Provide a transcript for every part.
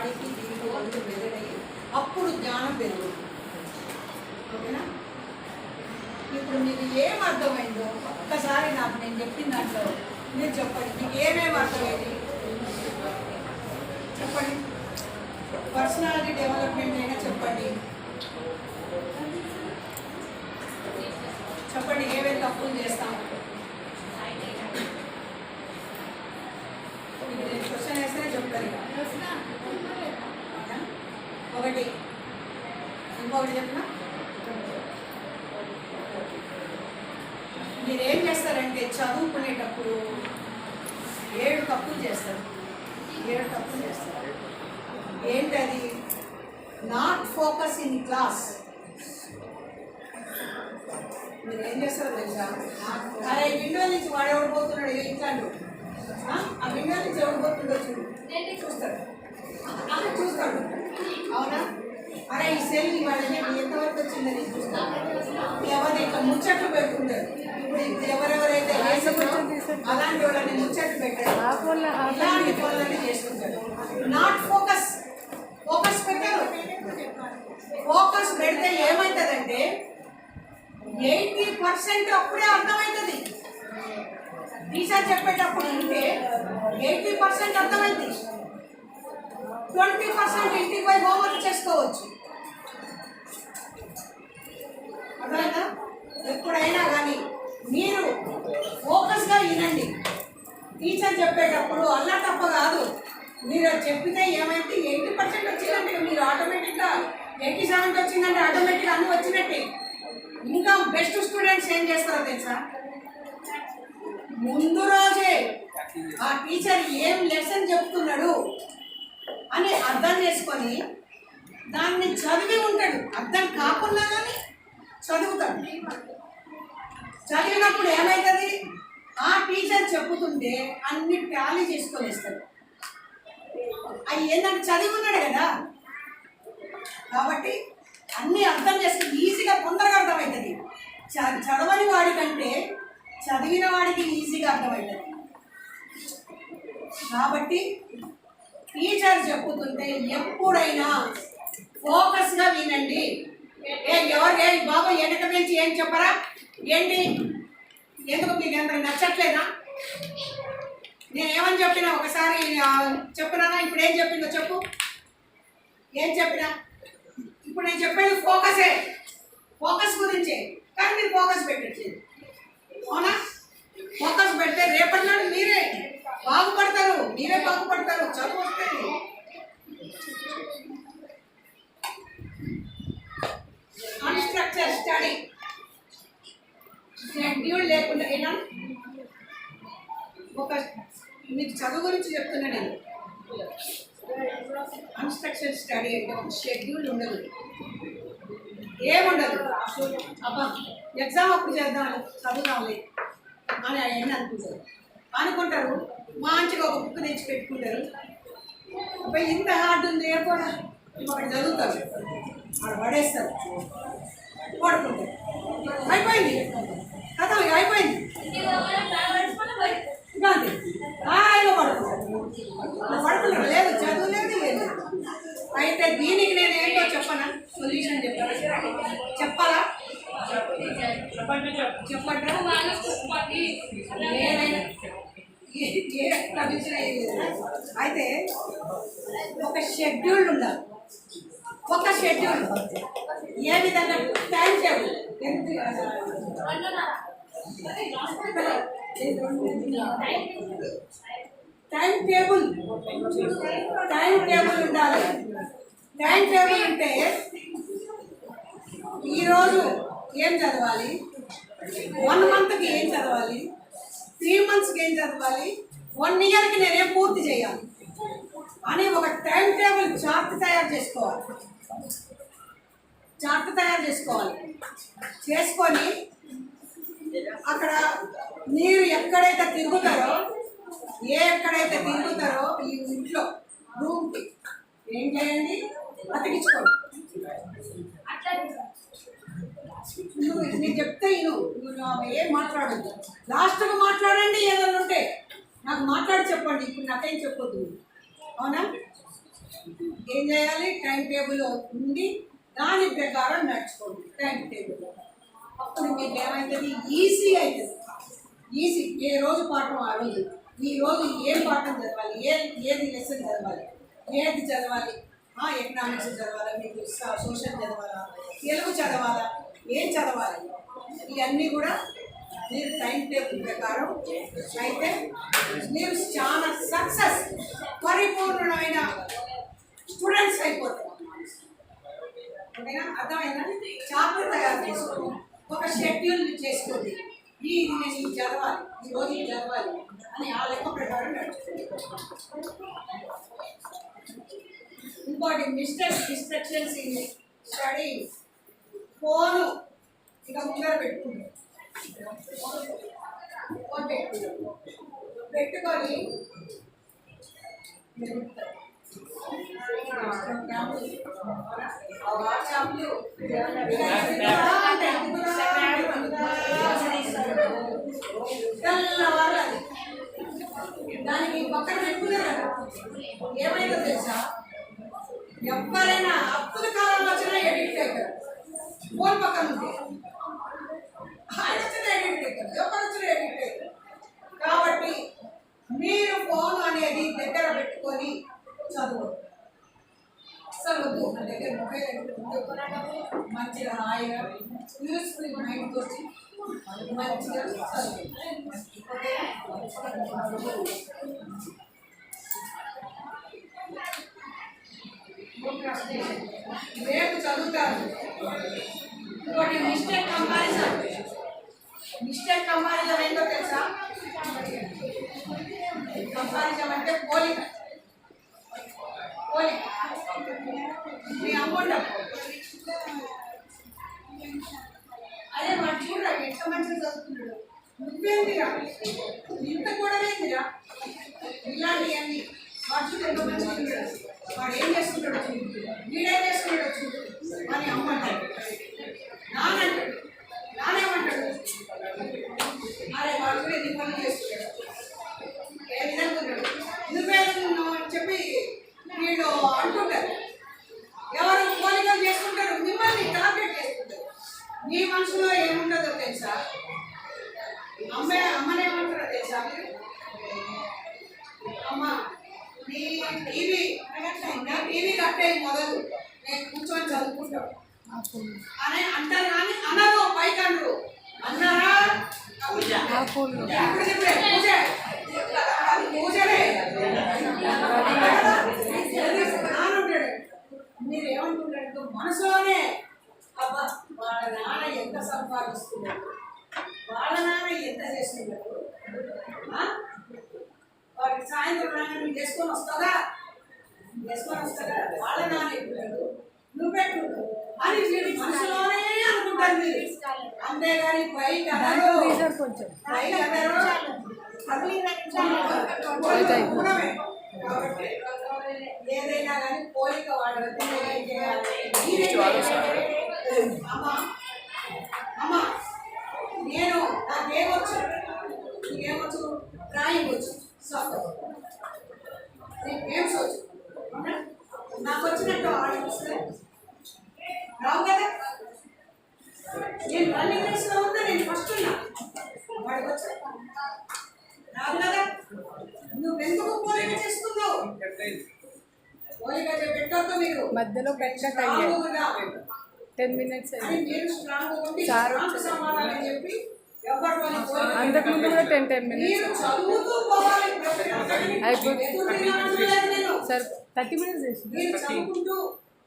వాడికి దీనికి ఒళ్ళు బెదరయ్యి అప్పుడు జ్ఞానం పెరుగుతుంది. ఓకేనా? ఇప్పుడు మీకు ఏం అర్థమైందో ఒక్కసారి నాకు నేను చెప్పిన దాంట్లో మీరు చెప్పండి. మీకు ఏమేమి అర్థమైంది చెప్పండి. పర్సనాలిటీ డెవలప్మెంట్ అయినా చెప్పండి. చెప్పండి ఏమేమి తప్పులు చేస్తాం. నేను క్వశ్చన్ వేస్తేనే చెప్తారు. ఒకటి ఇంకొకటి చెప్పిన మీరేం చేస్తారంటే చదువుకునేటప్పుడు 7 తప్పులు చేస్తారు. 7 తప్పులు చేస్తారు. ఏంటది? Not focus in class. మీరు ఏం చేస్తారో తెలుసా? అరే విండో నుంచి వాడు ఎవడు పోతున్నాడు ఇంట్లో, ఆ విండో నుంచి ఎవడు పోతుండో చూడు, చూస్తాడు. అక్కడ చూస్తాడు. అవునా? అరే ఈ సెల్ వాళ్ళని ఎంతవరకు వచ్చిందని చూస్తాడు. ఎవరిని ఇట్లా ముచ్చట్లు పెట్టుకుంటారు. ఇప్పుడు ఎవరెవరైతే అలాంటి వాళ్ళని ముచ్చట్లు పెట్టారు, ఇలాంటి పనులన్నీ చేసుకుంటారు. Not focus. ఫోకస్ పెట్టారు. ఫోకస్ పెడితే ఏమవుతుందంటే 80% అప్పుడే అర్థమవుతుంది. టీచర్ చెప్పేటప్పుడు ఉంటే 80% అర్థమైంది. 20% ఇంటికి పోయి హోంవర్క్ చేసుకోవచ్చు. అర్థమైందా? ఎప్పుడైనా కానీ మీరు ఫోకస్గా వినండి. టీచర్ చెప్పేటప్పుడు అలా తప్ప కాదు. మీరు చెప్పితే ఏమైతే 80% వచ్చిందంటే మీరు ఆటోమేటిక్గా 87 వచ్చిందంటే ఆటోమేటిక్గా అన్నీ వచ్చినట్టే. ఇంకా బెస్ట్ స్టూడెంట్స్ ఏం చేస్తారో తెలుసా? ముందు రోజే ఆ టీచర్ ఏం లెసన్ చెప్తున్నాడు అని అర్థం చేసుకొని దాన్ని చదివి ఉంటాడు. అర్థం కాకుండా కానీ చదువుతాడు. చదివినప్పుడు ఏమవుతుంది? ఆ టీచర్ చెప్పుతుంటే అన్ని టాలీ చేసుకొని వేస్తాడు. అవి ఏంటంటే చదివి ఉన్నాడు కదా, కాబట్టి అన్నీ అర్థం చేసుకుని ఈజీగా తొందరగా అర్థమవుతుంది. చదవని వాడికంటే చదివిన వాడికి ఈజీగా అర్థమవుతుంది. కాబట్టి టీచర్ చెప్పుతుంటే ఎప్పుడైనా ఫోకస్గా వినండి. బాబు వెనక నుంచి ఏం చెప్పరా ఏంటి? ఎందుకు మీకు ఎంత నచ్చట్లేదా? నేనేమని చెప్పినా ఒకసారి చెప్పినా? ఇప్పుడు ఏం చెప్పిందో చెప్పు. ఏం చెప్పినా? ఇప్పుడు నేను చెప్పేది ఫోకసే, ఫోకస్ గురించే. కానీ మీరు ఫోకస్ పెట్టట్లేదు. అవునా? ఫోకస్ పెడితే రేపటి నాడు మీరే బాగుపడతారు. మీరే బాగుపడతారు. చదువు వస్తుంది. అన్స్ట్రక్చర్ స్టడీ షెడ్యూల్ లేకుండా అయినా ఒక మీకు చదువు గురించి చెప్తున్నా నేను. అన్స్ట్రక్చర్ స్టడీ అంటే ఒక షెడ్యూల్ ఉండదు, ఏముండదు. అబ్బా ఎగ్జామ్ అప్పుడు చేద్దాం, చదువుదాంలే అని ఆయన అనుకుంటారు. మంచిగా ఒక బుక్ తెచ్చి పెట్టుకుంటారు. అబ్బాయి ఇంత హార్డ్ ఉంది కూడా వాడు చదువుతారు, వాడు పడేస్తారు, పడుకుంటారు. అయిపోయింది కదా, అయిపోయింది. ఇబ్బంది ఆయన పడుకుంటారు. లేదు చదువు లేదు, లేదు. అయితే దీనికి నేను ఏంటో చెప్పనా? సొల్యూషన్ చెప్పాలా? చెప్పంటారా? అయితే ఒక షెడ్యూల్ ఉండాలి. ఒక షెడ్యూల్ ఏ విధంగా టైం టేబుల్ టైం టేబుల్ ఉండాలి. టైం టేబుల్ ఉంటే ఈరోజు ఏం చదవాలి, 1 మంత్కి ఏం చదవాలి, 3 మంత్స్కి ఏం చదవాలి, 1 ఇయర్కి నేనేం పూర్తి చేయాలి అని ఒక టైం టేబుల్ చార్ట్ తయారు చేసుకోవాలి. చేసుకొని అక్కడ మీరు ఎక్కడైతే తిరుగుతారో ఈ ఇంట్లో రూమ్కి ఏం చేయండి, అతికించుకోండి. నేను చెప్తే నువ్వు ఏం మాట్లాడద్దు, లాస్ట్గా మాట్లాడండి. ఏదైనా ఉంటే నాకు మాట్లాడి చెప్పండి. ఇప్పుడు నాకేం చెప్పొద్దు. అవునా? చేయాలి, టైం టేబుల్ ఉంది, దాని ప్రకారం నడుచుకోండి టైం టేబుల్. అప్పుడు మీకు ఏమవుతుంది, ఈజీ అవుతుంది. ఈజీ, ఏ రోజు పాఠం ఆ రోజు, ఈ రోజు ఏ పాఠం చదవాలి, ఏది లెసన్ చదవాలి, ఏది చదవాలి, ఎకనామిక్స్ చదవాలా, మీకు సోషల్ చదవాలా, తెలుగు చదవాలా, ఏం చదవాలి, ఇవన్నీ కూడా మీరు టైం టేబుల్ ప్రకారం అయితే మీరు చాలా సక్సెస్, పరిపూర్ణమైన స్టూడెంట్స్ అయిపోతారు. ఓకేనా? అర్థమైందా? చాప్టర్ తయారు చేసుకోండి, ఒక షెడ్యూల్ చేసుకోండి. ఇది నేను ఇది చదవాలి, ఈరోజు ఇది చదవాలి అని ఆ లెక్క ప్రకారం నడుచుకోండి. ఇంకోటి డిస్ట్రక్షన్స్ ఇన్ స్టడీ. ఫోను ఇక ముందర పెట్టుకుంటాం, ఫోన్ పెట్టుకొని వాట్సాప్లు దానికి పక్కన పెట్టుకున్నారు కదా. ఏమైందో తెలుసా, ఎవరైనా అప్పుల కాలంలో వచ్చినా ఎడిట్ అవుతారు. ఫోన్ పక్కన ఉంది, ఆయన వచ్చిన ఎడిట్ అవుతారు, ఎవరు వచ్చిన ఎడిట్ అవుతారు. కాబట్టి మీరు ఫోన్ అనేది దగ్గర పెట్టుకొని చదువు. అసలు వద్దు, మన దగ్గర మొబైల్ మంచిగా హాయిగా యూస్ఫుల్ మైండ్ వచ్చి మంచిగా చదువు. రేపు చదువుతారు. ఇంకోటి మిస్టేక్ కంపారిజన్. మిస్టేక్ కంపారిజన్ ఏంటో తెలుసా? కంపారిజన్ అంటే పోలిక. మీ అమౌంట్ అదే వాడు చూడరా ఎంత మంచిగా చదువుతున్నాడు, నువ్వేందిరా ఇంత కూడా ఏందిరా, ఇలాంటివన్నీ వాడు చూడు ఎంత మంచిగా ఉన్నాడు, వాడు ఏం చేస్తున్నాడు, వీడేం చేస్తున్నాడు చూడు అని అమ్మ అంటాడు, నానంటాడు, నానేమంటాడు, అరే వాడు కూడా ఎన్ని పనులు చేస్తున్నాడు, ఏ విధంగా ఉన్నాడు, నువ్వే అని చెప్పి వీళ్ళు అంటుంటారు. ఎవరు పోలికలు చేసుకుంటారు, మిమ్మల్ని టార్గెట్ చేసుకుంటారు. మీ మనసులో ఏముంటుందో తెలుసా? అమ్మనేమంటారో తెలుసా మీరు? అమ్మ నీ టీవీ కట్టే మొదలు నేను కూర్చొని చదువుకుంటాం అని అంటారు. కానీ అనరు, పైకి అనరు. అన్నారా? పూజలే మీరు ఏమనుకుంటారు మనసులోనే, అబ్బా వాళ్ళ నాన్న ఎంత సంపాదిస్తున్నాడు, వాళ్ళ నాన్న ఎంత చేస్తున్నాడు, వాడికి సాయంత్రం నాన్న నువ్వు చేసుకొని వస్తాగా, వాళ్ళ నాన్న ఎక్కుతాడు, నువ్వెట్టు అని మీరు మనసులోనే అనుకుంటారు మీరు. అంతేగాని పైకి అన్నారు, పైకి అన్నారు. కాబట్టి ఏదైనా కానీ పోలిక వాళ్ళ ఏం చేయాలి? అమ్మా నేను నాకేమొచ్చు, నీకేమొచ్చు, డ్రాయింగ్ వచ్చు, నీకు గేమ్స్ వచ్చు, నాకు వచ్చినట్టు ఆడికి వస్తే రావు కదా. నేను రన్నింగ్ రేస్లో ఉందా, నేను ఫస్ట్ ఉన్నా, వాడికి వచ్చా రావు కదా. నువ్వెందుకు పోలిక చేసుకున్నావు? పోలిక పెట్టొద్దు మీరు, మధ్యలో పెట్టక 10 minutes అని మీరు స్ట్రాంగ్ ఉండి స్ట్రాంగ్ సమాధానం చెప్పి ఎవరు అంతకుముందు కూడా 10 minutes మీరు చదువుతూ పోవాలి. సార్ 30 minutes చేసి మీరు చదువుకుంటూ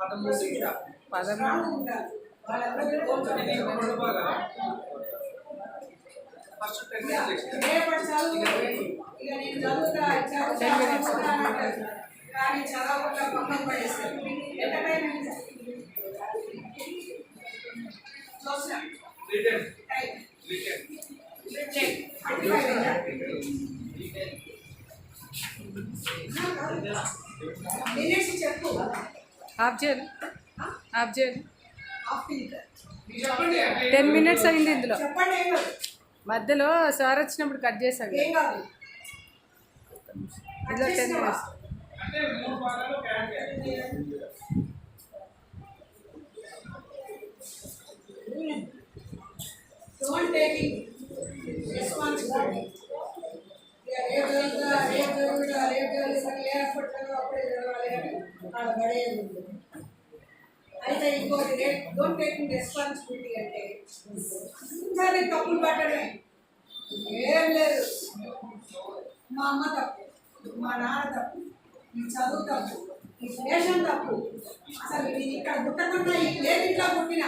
13 ఉండాలి. వాళ్ళందరికీ రేపటి చదువు ఇక నేను చదువుతా కానీ చదవకుండా పక్కన పడేస్తాను. ఎంత టైం అయింది చెప్పు. ఆఫ్ చేయాలి 10 minutes అయింది. ఇందులో చెప్పండి, మధ్యలో సార్ వచ్చినప్పుడు కట్ చేశాను. ఏం కాదు, ఇందులో 10 minutes. Taking responsibility. రేపు ఏర్పడతారో అప్పుడే చదవాలి అని వాళ్ళ పడేది ఉంది. అయితే ఇంకోటి డోంట్ టేకింగ్ రెస్పాన్సిబిలిటీ అంటే సరే తప్పులు పట్టడమే, ఏం లేదు. మా అమ్మ తప్పు, మా నాన్న తప్పు, ఈ చదువు తప్పు, ఈ దేశం తప్పు, అసలు ఇది ఇక్కడ పుట్టకుండా ఈ లేదు ఇంట్లో పుట్టిన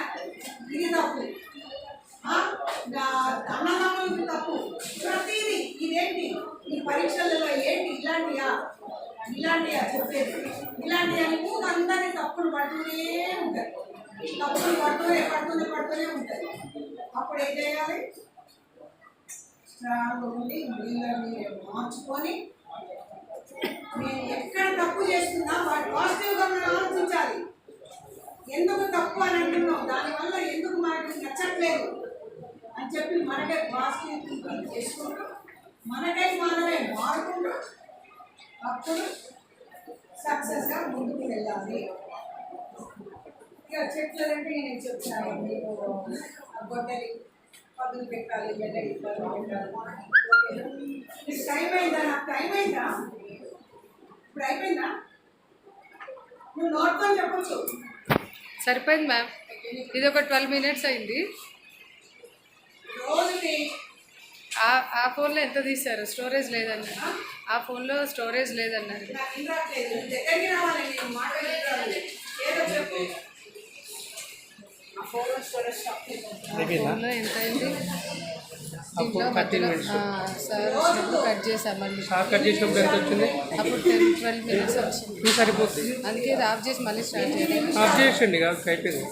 ఇది తప్పు, నా అన్నదమ్ములకి తప్పు, ప్రతిదీ ఇదేంటి ఈ పరీక్షలలో ఏంటి ఇలాంటియా చెప్పేది, ఇలాంటి అని అందరినీ తప్పులు పడుతూనే ఉంటాయి. తప్పులు పడుతూనే ఉంటాయి. అప్పుడు ఏం చేయాలి? స్ట్రాంగ్ ఉండి వీళ్ళని మార్చుకొని నేను ఎక్కడ తప్పు చేస్తున్నా వాటి పాజిటివ్గా మనం ఆలోచించాలి. ఎందుకు తప్పు అని అంటున్నాం, దానివల్ల ఎందుకు మనకి నచ్చట్లేదు అని చెప్పి మనకే పాజిటివ్ థింకింగ్ చేసుకుంటూ మనమే మారుకుంటూ అప్పుడు సక్సెస్గా ముందుకు వెళ్ళాలి. ఇక చెట్లు అంటే నేను చెప్తాను, మీకు గొడ్డలి పదులు పెట్టాలి, గడ్డలి పదులు పెట్టాలి. మీకు టైం అయిందా? నాకు టైం అయిందా? ఇప్పుడు అయిపోయిందా? నువ్వు నోట్తో చెప్పచ్చు. సరిపోయింది మ్యామ్, ఇది ఒక 12 minutes అయింది. రోజుకి ఆ ఫోన్లో ఎంత తీశారు? స్టోరేజ్ లేదన్నారు. ఆ ఫోన్లో స్టోరేజ్ లేదన్నారు. నాకు ఏం రావట్లేదు, దగ్గరికి రావాలి, నేను మాట్లాడాలి ఏదో చెప్పు. ఆ ఫోన్లో స్టోరేజ్ ఫోన్లో ఎంత అయింది? దీంట్లో మధ్యలో సార్ వచ్చినప్పుడు కట్ చేసాం, మళ్ళీ కట్ చేసినప్పుడు ఎంత వచ్చింది? అప్పుడు 10-12 minutes వచ్చింది. సరిపోతుంది. అందుకే ఇది ఆఫ్ చేసి మళ్ళీ స్టార్ట్ చేయాలి. ఆఫ్ చేయండి, అయిపోయింది.